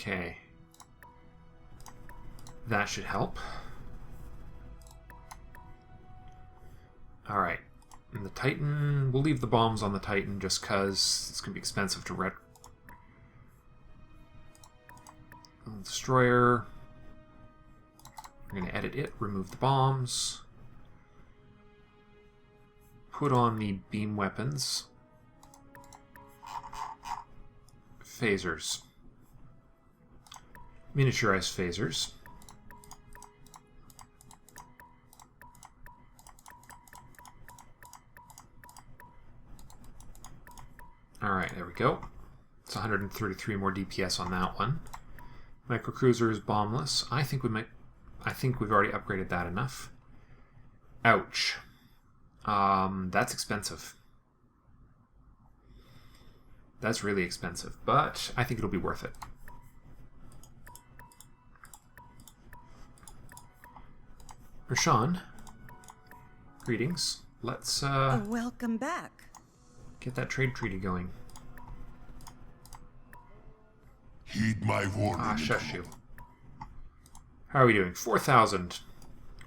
Okay. That should help. Alright. And the Titan... We'll leave the bombs on the Titan just because it's going to be expensive to red... Destroyer. We're going to edit it, remove the bombs. Put on the beam weapons. Phasers. Miniaturized phasers. Alright, there we go. It's 133 more DPS on that one. Microcruiser is bombless. I think we've already upgraded that enough. Ouch. That's expensive. That's really expensive, but I think it'll be worth it. Rashawn, greetings. Let's welcome back. Get that trade treaty going. Heed my warning. Ah, shush you. How are we doing? 4,000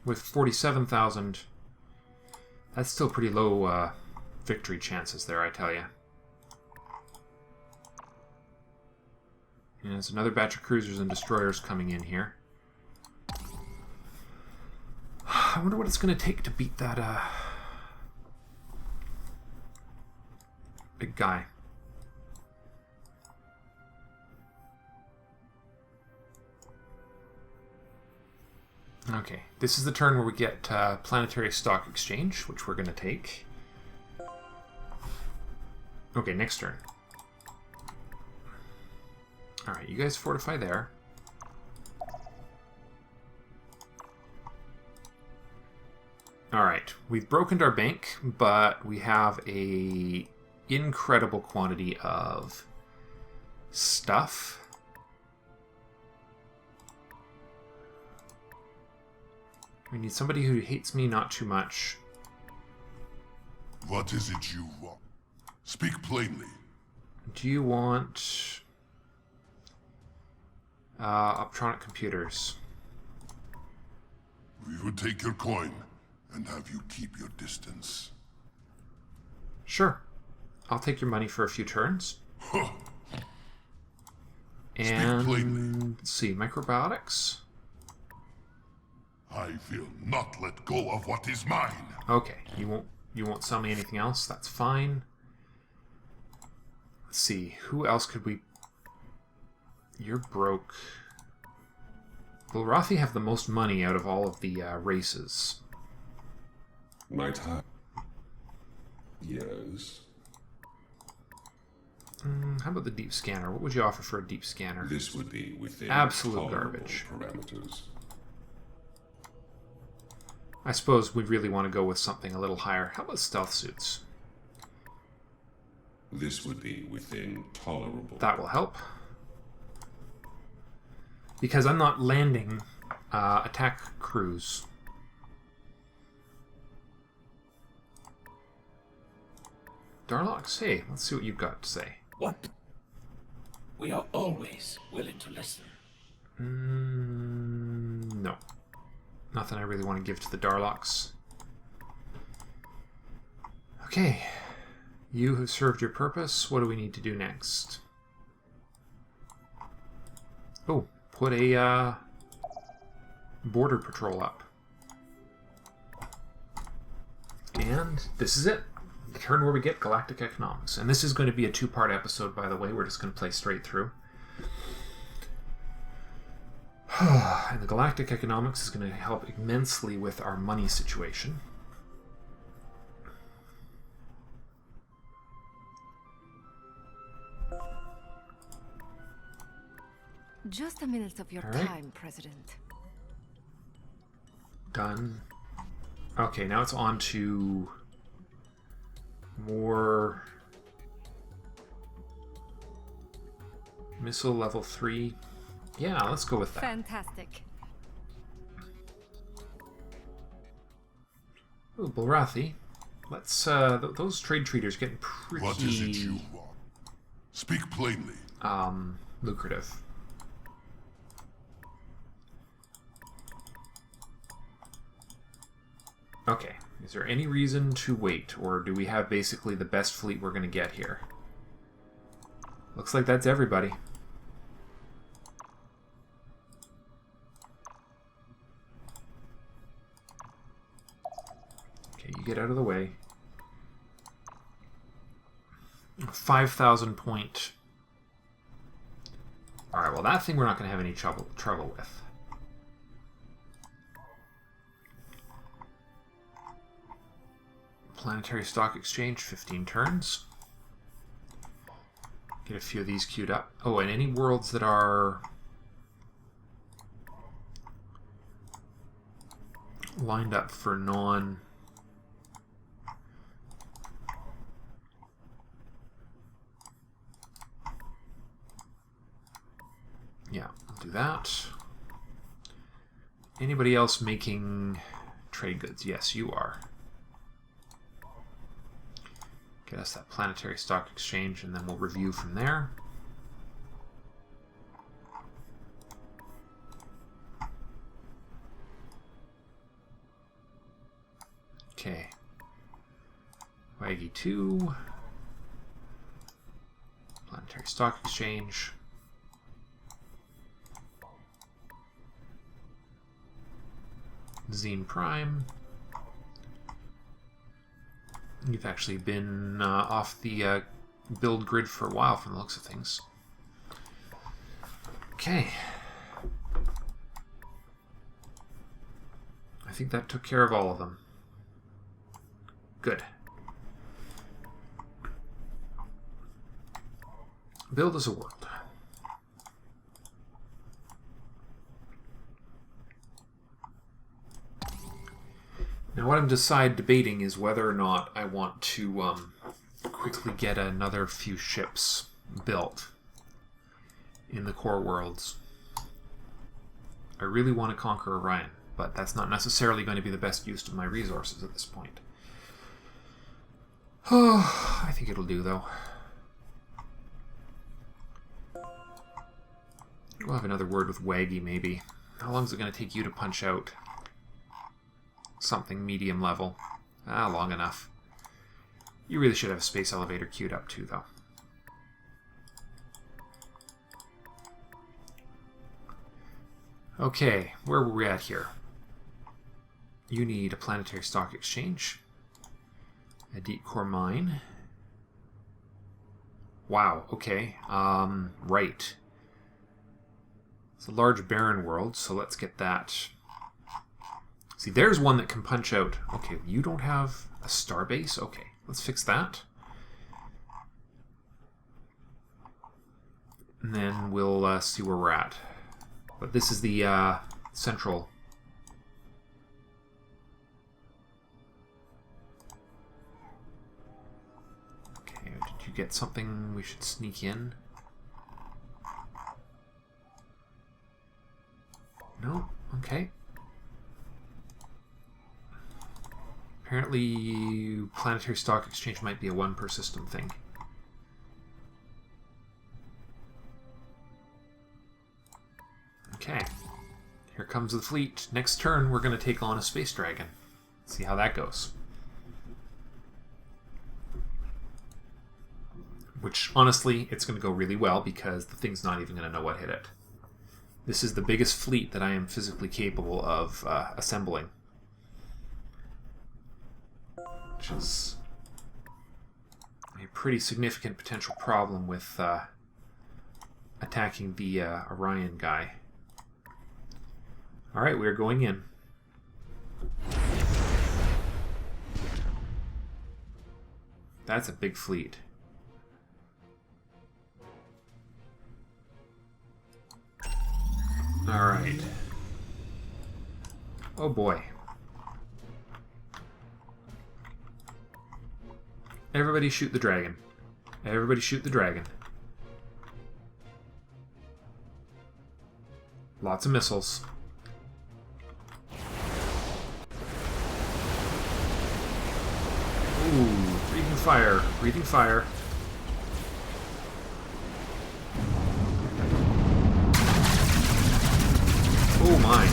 with 47,000. That's still pretty low victory chances there, I tell you. And there's another batch of cruisers and destroyers coming in here. I wonder what it's going to take to beat that big guy. Okay, this is the turn where we get Planetary Stock Exchange, which we're going to take. Okay, next turn. Alright, you guys fortify there. Alright, we've broken our bank, but we have a incredible quantity of stuff. We need somebody who hates me not too much. What is it you want? Speak plainly. Do you want optronic computers? We would take your coin and have you keep your distance. Sure. I'll take your money for a few turns. Huh. And Speak plainly. let's see, microbiotics. I will not let go of what is mine. Okay, you won't sell me anything else. That's fine. Let's see, who else could we... You're broke. Will Rathi have the most money out of all of the races? Might I? Yes. How about the deep scanner? What would you offer for a deep scanner? This would be within Absolute tolerable garbage. parameters. I suppose we really want to go with something a little higher. How about stealth suits? This would be within tolerable. That will help. Because I'm not landing attack crews. Darlox, hey, let's see what you've got to say. What? We are always willing to listen. No. Nothing I really want to give to the Darlox. Okay. You have served your purpose. What do we need to do next? Oh, put a border patrol up. And this is it. The turn where we get Galactic Economics. And this is going to be a two-part episode, by the way. We're just going to play straight through. And the Galactic Economics is going to help immensely with our money situation. Just a minute of your All right. time, President. Done. Okay, now it's on to more missile level 3. Yeah, let's go with that. Fantastic. Ooh, Bulrathi. Let's, those trade treaters getting pretty, What is it you want? Speak plainly. lucrative. Okay. Is there any reason to wait, or do we have basically the best fleet we're going to get here? Looks like that's everybody. Okay, you get out of the way. 5,000 point. Alright, well that thing we're not going to have any trouble with. Planetary Stock Exchange, 15 turns. Get a few of these queued up. Oh, and any worlds that are lined up for non... Yeah, I'll do that. Anybody else making trade goods? Yes, you are. Get us that planetary stock exchange, and then we'll review from there. Okay. Waggy 2. Planetary stock exchange. Zine Prime. You've actually been off the build grid for a while from the looks of things. Okay. I think that took care of all of them. Good. Build as a world. Now what I'm debating is whether or not I want to quickly get another few ships built in the core worlds. I really want to conquer Orion, but that's not necessarily going to be the best use of my resources at this point. Oh, I think it'll do, though. We'll have another word with Waggy, maybe. How long is it going to take you to punch out something medium level? Long enough. You really should have a space elevator queued up too, though. Okay, where were we at here? You need a planetary stock exchange, a deep core mine. Wow, okay. Right. It's a large barren world, so let's get that. See, there's one that can punch out. Okay, you don't have a starbase? Okay, let's fix that. And then we'll see where we're at. But this is the central. Okay, did you get something we should sneak in? No? Okay. Apparently, planetary stock exchange might be a one per system thing. Okay. Here comes the fleet. Next turn, we're going to take on a space dragon. See how that goes. Which, honestly, it's going to go really well because the thing's not even going to know what hit it. This is the biggest fleet that I am physically capable of assembling. Which is a pretty significant potential problem with attacking the Orion guy. Alright, we're going in. That's a big fleet. Alright. Oh boy. Everybody shoot the dragon. Everybody shoot the dragon. Lots of missiles. Ooh, breathing fire. Breathing fire. Oh my.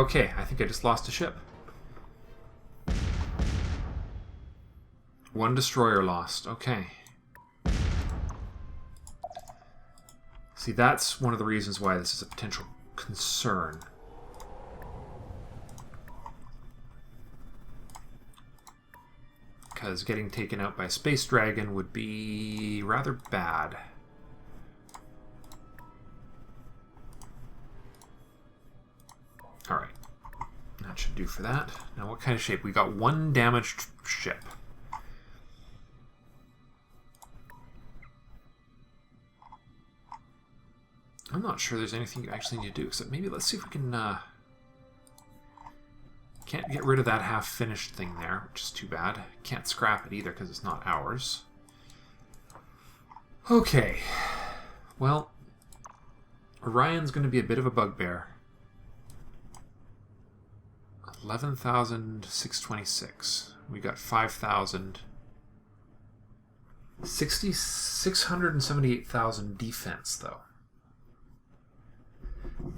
Okay, I think I just lost a ship. One destroyer lost. Okay. See, that's one of the reasons why this is a potential concern. Because getting taken out by a space dragon would be rather bad. Alright. That should do for that. Now what kind of shape? We got one damaged ship. I'm not sure there's anything you actually need to do, except maybe let's see if we can, can't get rid of that half-finished thing there, which is too bad. Can't scrap it either because it's not ours. Okay. Well, Orion's going to be a bit of a bugbear. 11,626. We got 5,000. 678,000 defense, though.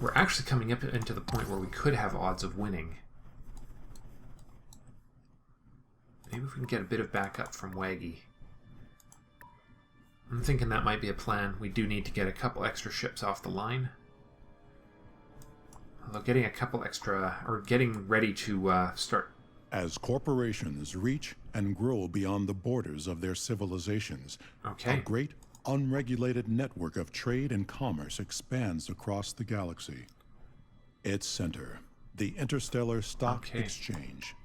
We're actually coming up into the point where we could have odds of winning. Maybe if we can get a bit of backup from Waggy. I'm thinking that might be a plan. We do need to get a couple extra ships off the line. Although getting a couple extra, or getting ready to start. As corporations reach and grow beyond the borders of their civilizations, Okay. a great unregulated network of trade and commerce expands across the galaxy. Its center, the Interstellar Stock Okay. Exchange.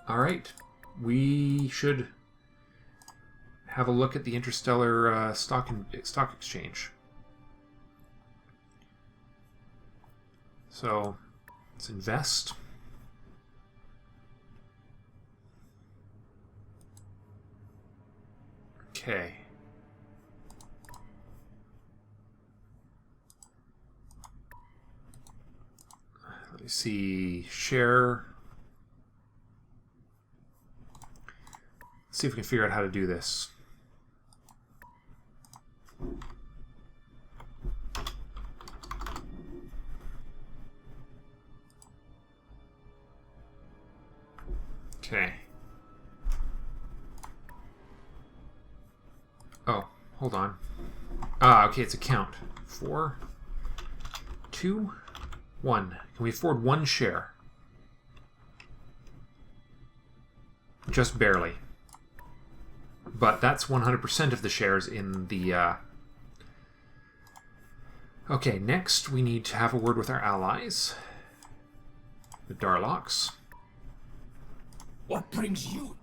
Alright. We should have a look at the Interstellar stock exchange. So, let's invest. Okay. Let me see. Share. Let's see if we can figure out how to do this. Okay. Oh, hold on. Okay, it's a count. 4, 2, 1. Can we afford one share? Just barely. But that's 100% of the shares in the... Okay, next we need to have a word with our allies. The Darlocks. What brings you?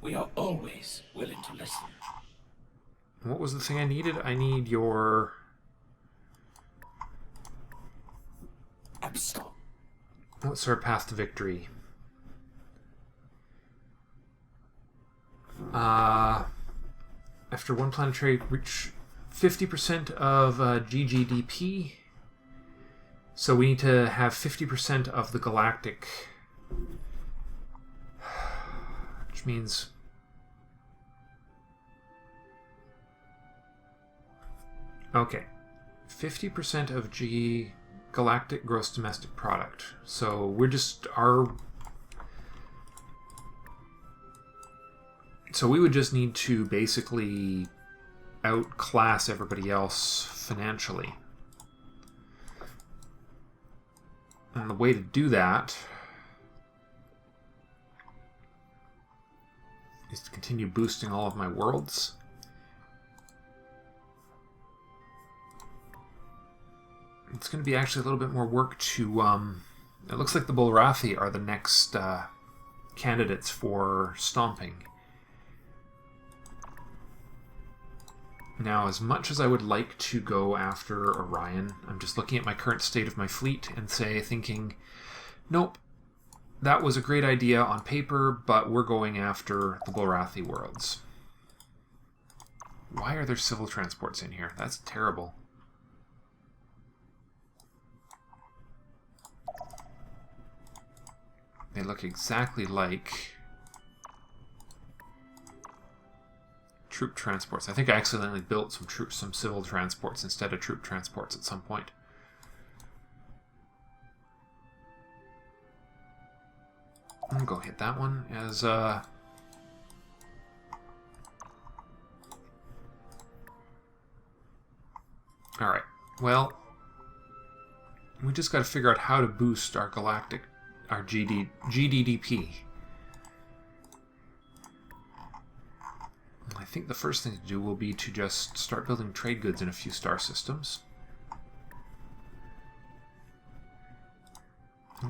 We are always willing to listen. What was the thing I needed? I need your... Abscond. What's our path to victory? After one planetary reach 50% of GGDP. So we need to have 50% of the galactic... Which means... Okay. 50% of galactic gross domestic product. So we're just... So we would just need to basically outclass everybody else financially. And the way to do that is to continue boosting all of my worlds. It's going to be actually a little bit more work to... it looks like the Bulrathi are the next candidates for stomping. Now, as much as I would like to go after Orion, I'm just looking at my current state of my fleet and thinking, nope, that was a great idea on paper, but we're going after the Bulrathi worlds. Why are there civil transports in here? That's terrible. They look exactly like troop transports. I think I accidentally built some civil transports instead of troop transports at some point. Go hit that one as Alright, well, we just gotta figure out how to boost our GDDP. I think the first thing to do will be to just start building trade goods in a few star systems.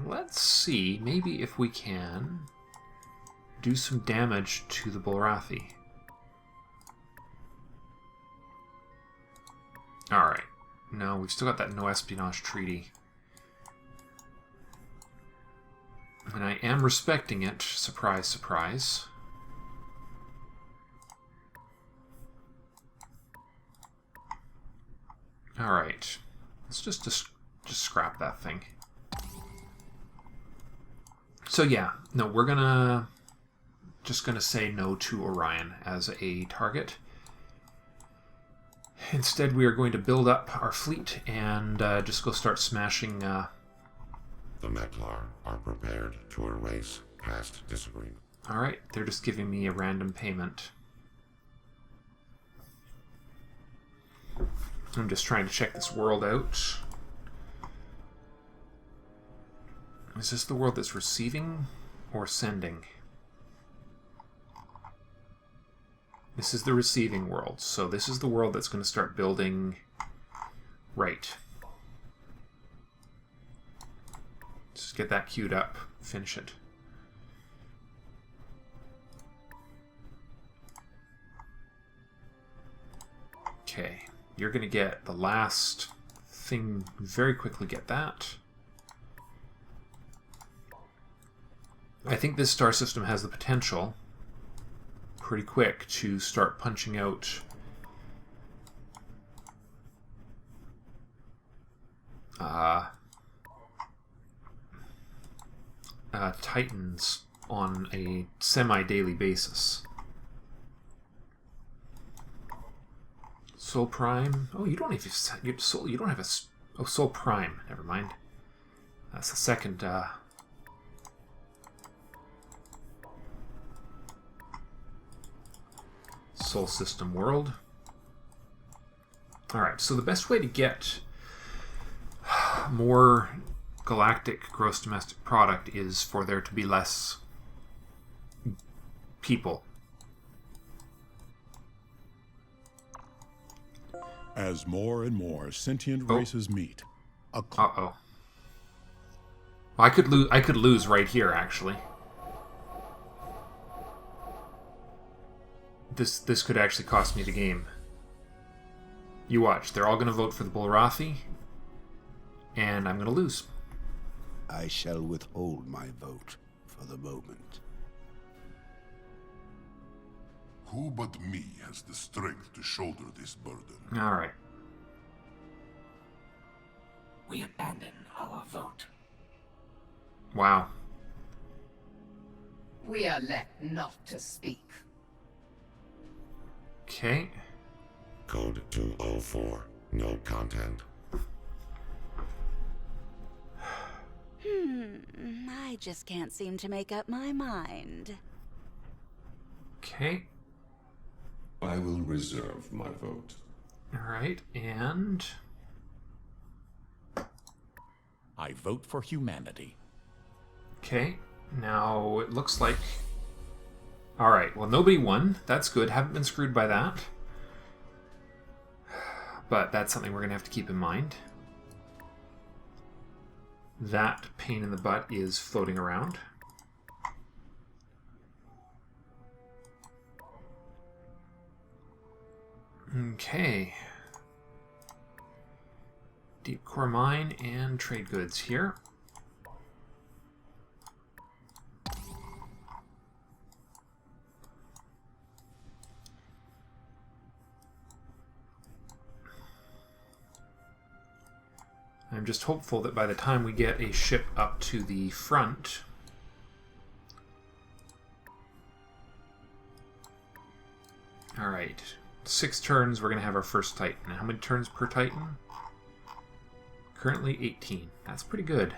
Let's see, maybe if we can do some damage to the Bulrathi. Alright. No, we've still got that no espionage treaty. And I am respecting it. Surprise, surprise. Alright. Let's just scrap that thing. So yeah, no, we're just gonna say no to Orion as a target. Instead, we are going to build up our fleet and just go start smashing. The Metlar are prepared to erase past disagreement. Alright, they're just giving me a random payment. I'm just trying to check this world out. Is this the world that's receiving or sending? This is the receiving world, so this is the world that's going to start building. Right. Just get that queued up, finish it. Okay, you're going to get the last thing, very quickly get that. I think this star system has the potential pretty quick to start punching out Titans on a semi-daily basis. Soul Prime. Oh, you don't have Soul. You don't have a. Oh, Soul Prime. Never mind. That's the second. Soul System world. Alright, so the best way to get more galactic gross domestic product is for there to be less people. As more and more sentient races meet, Uh-oh. Well, I could lose right here, actually. This could actually cost me the game. You watch. They're all going to vote for the Bulrathi, and I'm going to lose. I shall withhold my vote for the moment. Who but me has the strength to shoulder this burden? All right. We abandon our vote. Wow. We are left not to speak. Okay. Code 204. No content. I just can't seem to make up my mind. Okay. I will reserve my vote. All right, and I vote for humanity. okay. Now it looks like. All right. Well, nobody won. That's good. Haven't been screwed by that. But that's something we're gonna have to keep in mind. That pain in the butt is floating around. Okay. Deep core mine and trade goods here. I'm just hopeful that by the time we get a ship up to the front, alright, 6 turns, we're going to have our first Titan. How many turns per Titan? Currently 18. That's pretty good.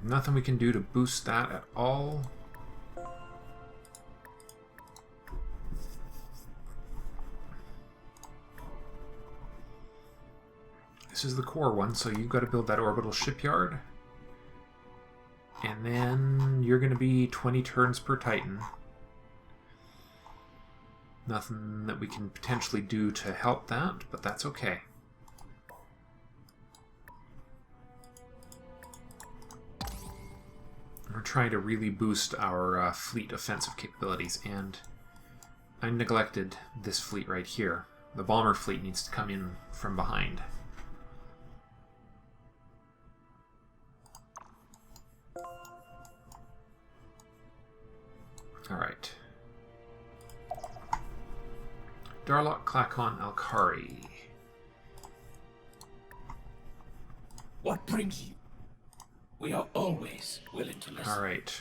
Nothing we can do to boost that at all. This is the core one, so you've got to build that orbital shipyard. And then you're going to be 20 turns per Titan. Nothing that we can potentially do to help that, but that's okay. We're trying to really boost our fleet offensive capabilities, and I neglected this fleet right here. The bomber fleet needs to come in from behind. Alright. Darlok, Klakon, Alkari. What brings you? We are always willing to listen. Alright.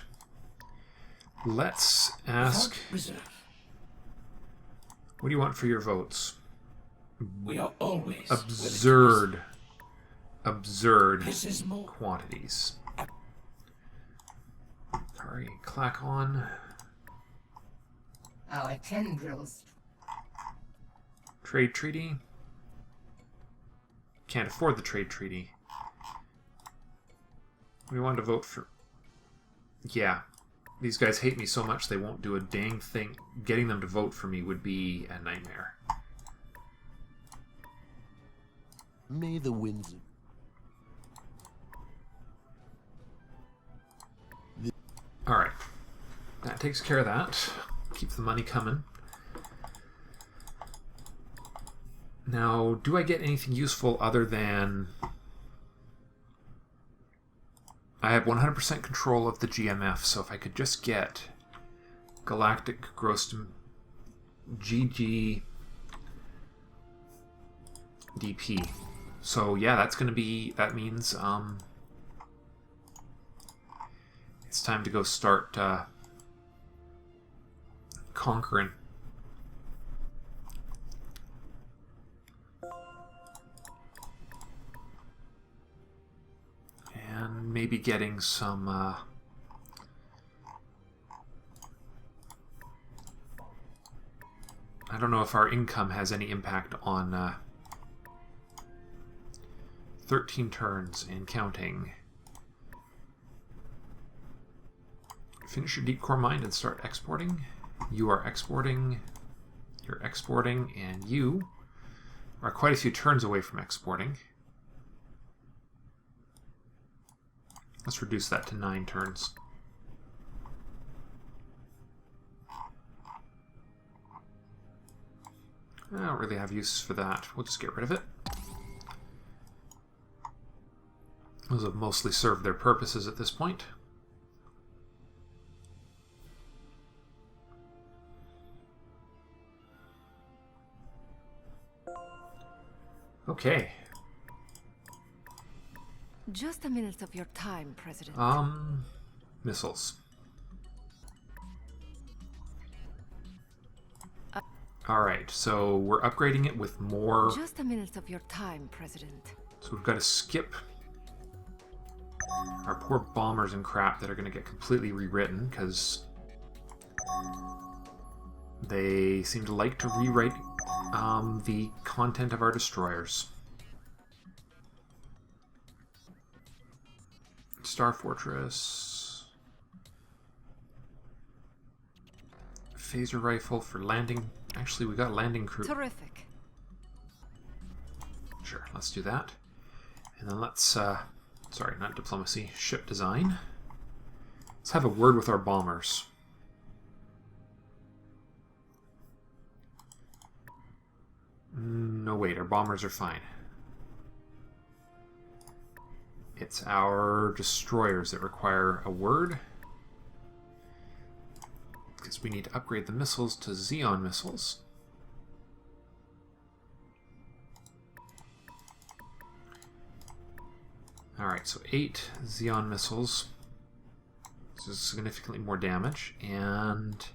Let's ask... Reserve. What do you want for your votes? We are always absurd This is more. quantities. Alkari, Klakon. Our tendrils. Trade treaty. Can't afford the trade treaty. We wanted to vote for... Yeah. These guys hate me so much they won't do a dang thing. Getting them to vote for me would be a nightmare. May the winds... Alright. That takes care of that. Keep the money coming. Now, do I get anything useful other than... I have 100% control of the GMF, so if I could just get Galactic Gross GG DP. So yeah, that's going to be... That means it's time to go start conquering. And maybe getting some I don't know if our income has any impact on 13 turns and counting. Finish your deep core mine and start exporting. You are exporting, you're exporting, and you are quite a few turns away from exporting. Let's reduce that to 9 turns. I don't really have use for that. We'll just get rid of it. Those have mostly served their purposes at this point. Okay. Just a minute of your time, President. Missiles. Alright, so we're upgrading it with more... Just a minute of your time, President. So we've got to skip our poor bombers and crap that are going to get completely rewritten, because they seem to like to rewrite the content of our destroyers. Star Fortress. Phaser rifle for landing. Actually, we got a landing crew. Terrific. Sure, let's do that. And then let's, sorry, not diplomacy, ship design. Let's have a word with our bombers. No, wait, our bombers are fine. It's our destroyers that require a word. Because we need to upgrade the missiles to Xeon missiles. Alright, so 8 Xeon missiles. This is significantly more damage, and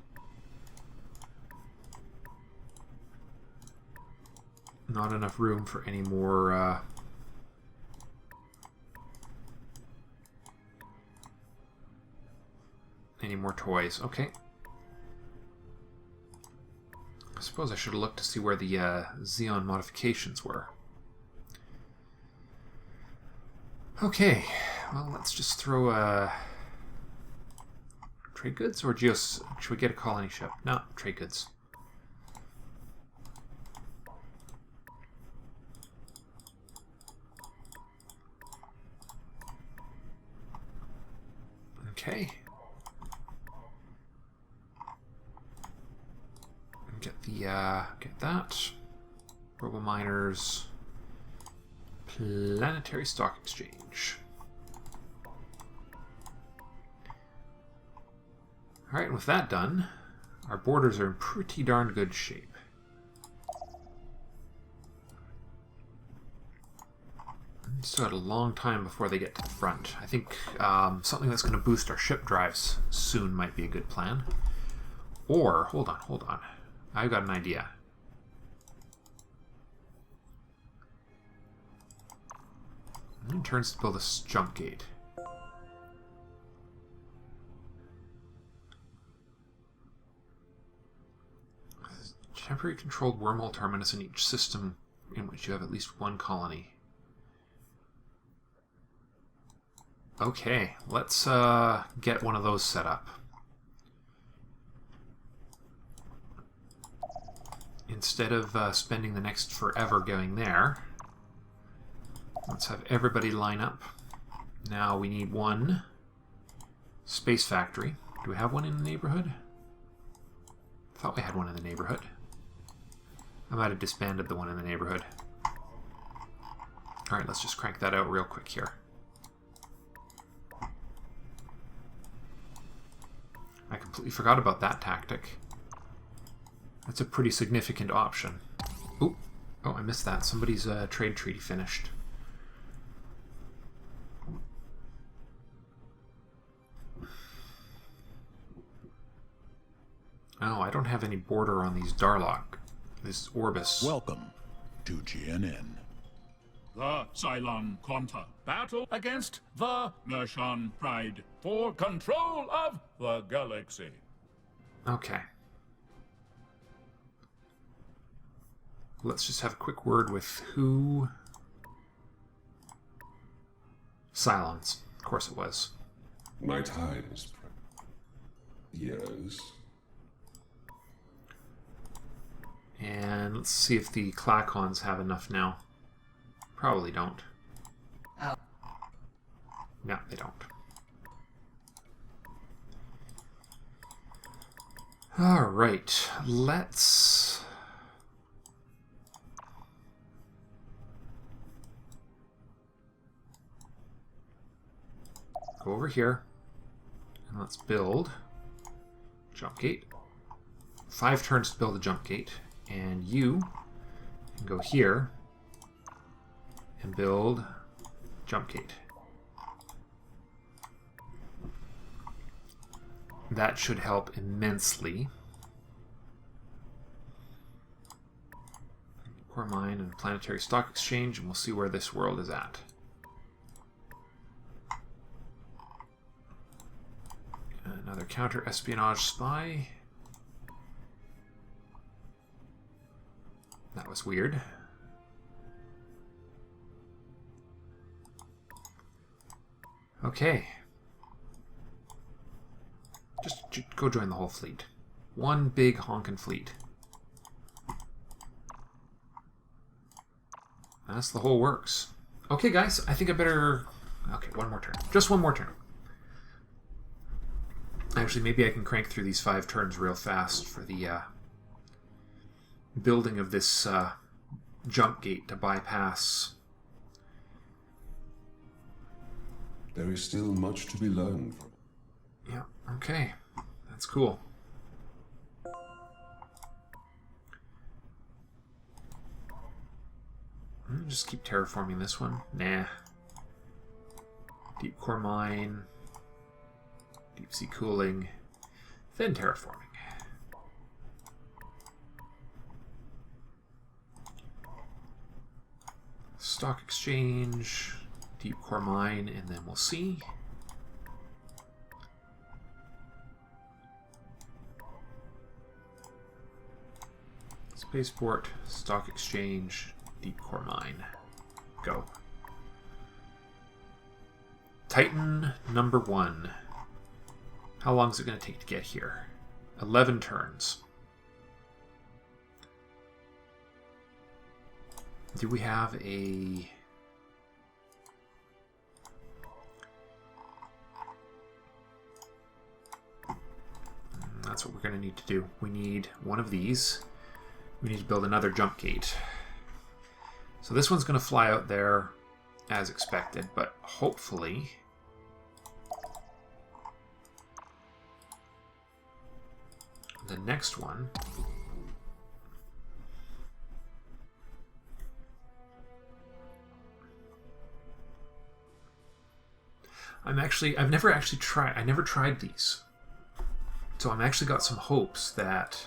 not enough room for any more Any more toys? Okay. I suppose I should have looked to see where the Xeon modifications were. Okay, well, let's just throw trade goods, or just should we get a colony ship? No, trade goods. Okay. Get the get that. Robo miners. Planetary Stock Exchange. Alright, and with that done, our borders are in pretty darn good shape. Still got a long time before they get to the front. I think something that's going to boost our ship drives soon might be a good plan. Or, hold on. I've got an idea. It turns to build a jump gate. Temporary controlled wormhole terminus in each system in which you have at least one colony. Okay, let's get one of those set up. Instead of spending the next forever going there, let's have everybody line up. Now we need one space factory. Do we have one in the neighborhood? I thought we had one in the neighborhood. I might have disbanded the one in the neighborhood. Alright, let's just crank that out real quick here. I completely forgot about that tactic. That's a pretty significant option. Oop. Oh, I missed that. Somebody's trade treaty finished. Oh, I don't have any border on these Darlock. This Orbis. Welcome to GNN. The Cylon Quanta battle against the Mershan Pride for control of the galaxy. Okay. Let's just have a quick word with who... Cylons. Of course it was. My time is... Yes. And let's see if the Clacons have enough now. Probably don't. Oh. No, they don't. Alright, let's... go over here. And let's build jump gate. 5 turns to build a jump gate. And you can go here and build jump gate. That should help immensely. Core mine and planetary stock exchange, and we'll see where this world is at. Another counter espionage spy. That was weird. Okay. Just go join the whole fleet. One big honkin' fleet. That's the whole works. Okay, guys, I think I better... Okay, one more turn. Just one more turn. Actually, maybe I can crank through these 5 turns real fast for the building of this jump gate to bypass. There is still much to be learned. Yeah, okay. That's cool. Just keep terraforming this one. Nah. Deep core mine. Deep sea cooling. Then terraforming. Stock exchange. Deep core mine, and then we'll see. Spaceport, Stock Exchange, Deep Core Mine. Go. Titan number 1. How long is it going to take to get here? 11 turns. Do we have a... That's what we're going to need to do. We need one of these. We need to build another jump gate. So this one's going to fly out there as expected, but hopefully... the next one... I never tried these. So I've actually got some hopes that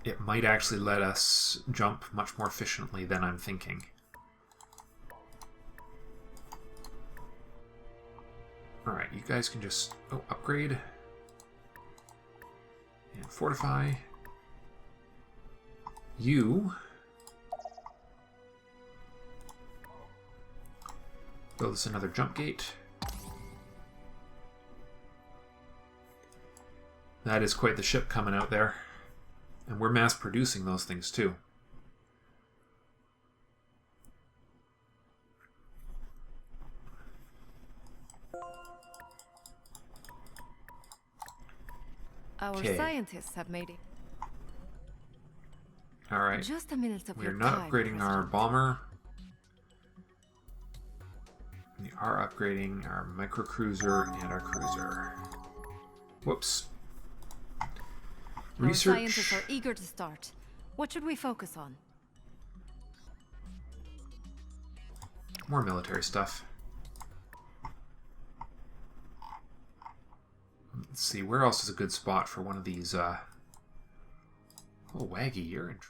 it might actually let us jump much more efficiently than I'm thinking. Alright, you guys can just upgrade and fortify. You build us another jump gate. That is quite the ship coming out there. And we're mass producing those things too. Our scientists have made it. Alright. Just a minute of We're your not time, upgrading our President. bomber. We are upgrading our microcruiser and our cruiser. Whoops. Our Research. scientists are eager to start. What should we focus on? More military stuff. Let's see, where else is a good spot for one of these, Oh, Waggy, you're in...